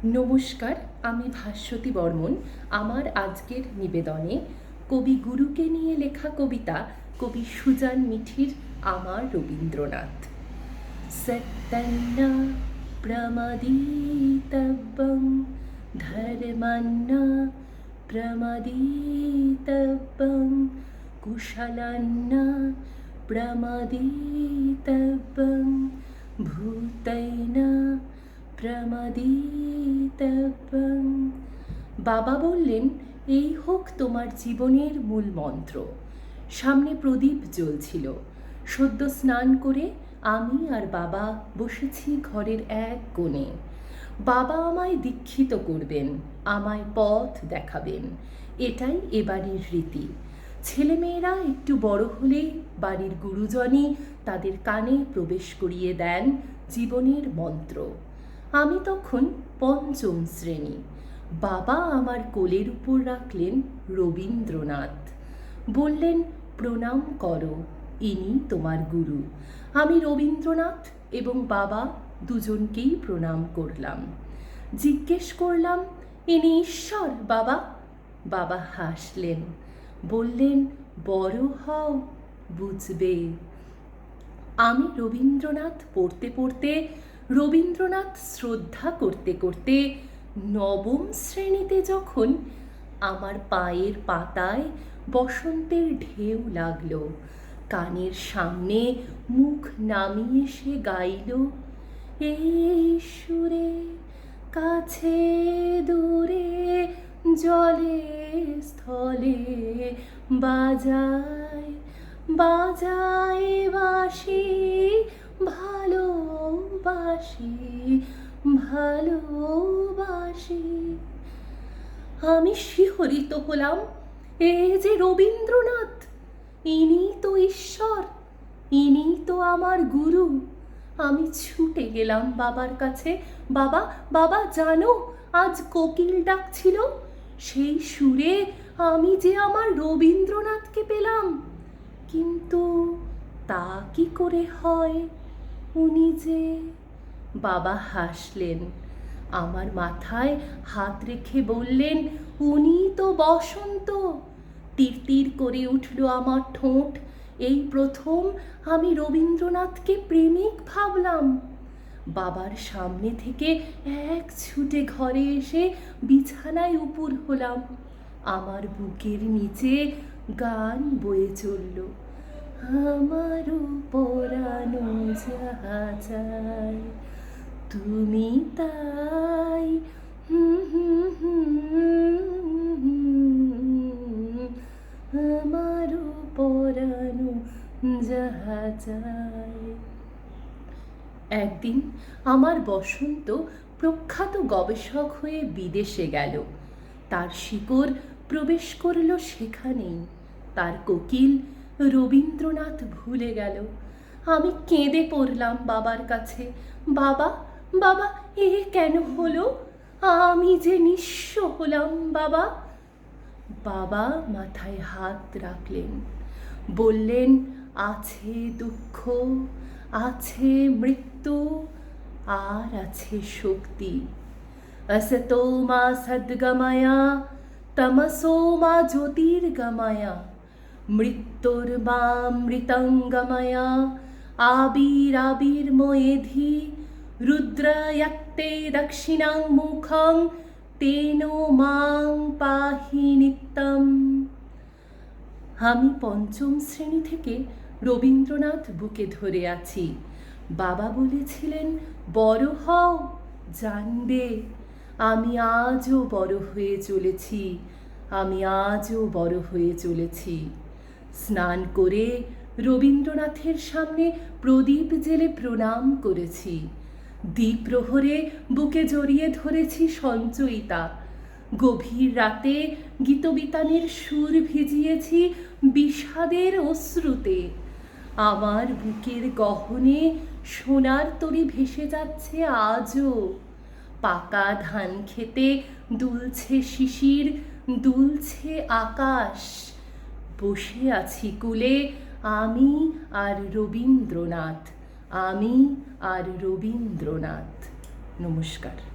নমস্কার, আমি ভাস্বতী বর্মন। আমার আজকের নিবেদনে কবি গুরুকে নিয়ে লেখা কবিতা কবি সুজান মিঠির আমার রবীন্দ্রনাথ। সত্যন্ন প্রমদিতব্যং ধর্মন্ন প্রমদিতব্যং কুশলন্ন প্রমদিতব্যং ভূতৈন প্রমদিতব্যং। বাবা বললেন, এই হোক তোমার জীবনের মূল মন্ত্র। সামনে প্রদীপ জ্বলছিল। সদ্য স্নান করে আমি আর বাবা বসেছি ঘরের এক কোণে। বাবা আমায় দীক্ষিত করবেন, আমায় পথ দেখাবেন। এটাই এ বাড়ির রীতি। ছেলেমেয়েরা একটু বড় হলেই বাড়ির গুরুজনই তাদের কানে প্রবেশ করিয়ে দেন জীবনের মন্ত্র। আমি তখন পঞ্চম শ্রেণী। বাবা আমার কোলের উপর রাখলেন রবীন্দ্রনাথ। বললেন, প্রণাম করো, ইনি তোমার গুরু। আমি রবীন্দ্রনাথ এবং বাবা দুজনকেই প্রণাম করলাম। জিজ্ঞেস করলাম, ইনি ঈশ্বর বাবা? বাবা হাসলেন, বললেন, বড় হও, বুঝবে। আমি রবীন্দ্রনাথ পড়তে পড়তে, রবীন্দ্রনাথ শ্রদ্ধা করতে করতে নবম শ্রেণীতে যখন আমার পায়ের পাতায় বসন্তের ঢেউ লাগলো, কানের সামনে মুখ নামিয়ে সে গাইল, এই সুরে কাছে দূরে জলে স্থলে বাজায় বাজায় বাঁশি ভালোবাসি ভালোবাসি। আমি শিহরিত হলাম, এ যে রবীন্দ্রনাথ, ইনি তো ঈশ্বর, ইনি তো আমার গুরু। আমি ছুটে গেলাম বাবার কাছে। বাবা বাবা, জানো আজ কোকিল ডাকছিল, সেই সুরে আমি যে আমার রবীন্দ্রনাথকে পেলাম। কিন্তু তা কি করে হয়? উনি যে। বাবা হাসলেন, আমার মাথায় হাত রেখে বললেন, উনি তো বসন্ত। তীর তীর করে উঠল আমার ঠোঁট। এই প্রথম আমি রবীন্দ্রনাথকে প্রেমিক ভাবলাম। বাবার সামনে থেকে এক ছুটে ঘরে এসে বিছানায় উপুর হলাম। আমার বুকের নিচে গান বয়ে চলল, আমারও পরানো যাহা চায় তুমি তাই। আমারও পরানো যাহা চায়। একদিন আমার বসন্ত প্রখ্যাত গবেষক হয়ে বিদেশে গেল। তার শিকড় প্রবেশ করল সেখানেই। তার কোকিল রবীন্দ্রনাথ ভুলে গেল। আমি কেঁদে পড়লাম বাবার কাছে, বাবা বাবা, এ কেন হলো? আমি যে নিঃস্ব হলাম বাবা। বাবা মাথায় হাত রাখলেন, বললেন, আছে দুঃখ, আছে মৃত্যু, আর আছে শক্তি। असतो मा सद्गमया तमसो मा ज्योतिर्गमया मृत्युर्मामृतंगमया आबिराबिर्मयेधि रुद्रयक्ते दक्षिणां मुखं तेनो मां पाहि नित्यम्। আমি পঞ্চম শ্রেণী থেকে রবীন্দ্রনাথ বুকে ধরে আছি। বাবা বলেছিলেন, বড় হও, জানবে। আমি আজও বড় হয়ে চলেছি, আমি আজও বড় হয়ে চলেছি। স্নান করে রবীন্দ্রনাথের সামনে প্রদীপ জেলে প্রণাম করেছি। দ্বিপ্রহরে বুকে জড়িয়ে ধরেছি সঞ্চয়িতা। গভীর রাতে গীতবিতানের সুর ভিজিয়েছি বিষাদের অশ্রুতে। আমার বুকের গহনে সোনার তরী ভেসে যাচ্ছে আজও। পাকা ধান খেতে দুলছে শিশির, দুলছে আকাশ। বসে আছি কূলে আমি আর রবীন্দ্রনাথ, আমি আর রবীন্দ্রনাথ। নমস্কার।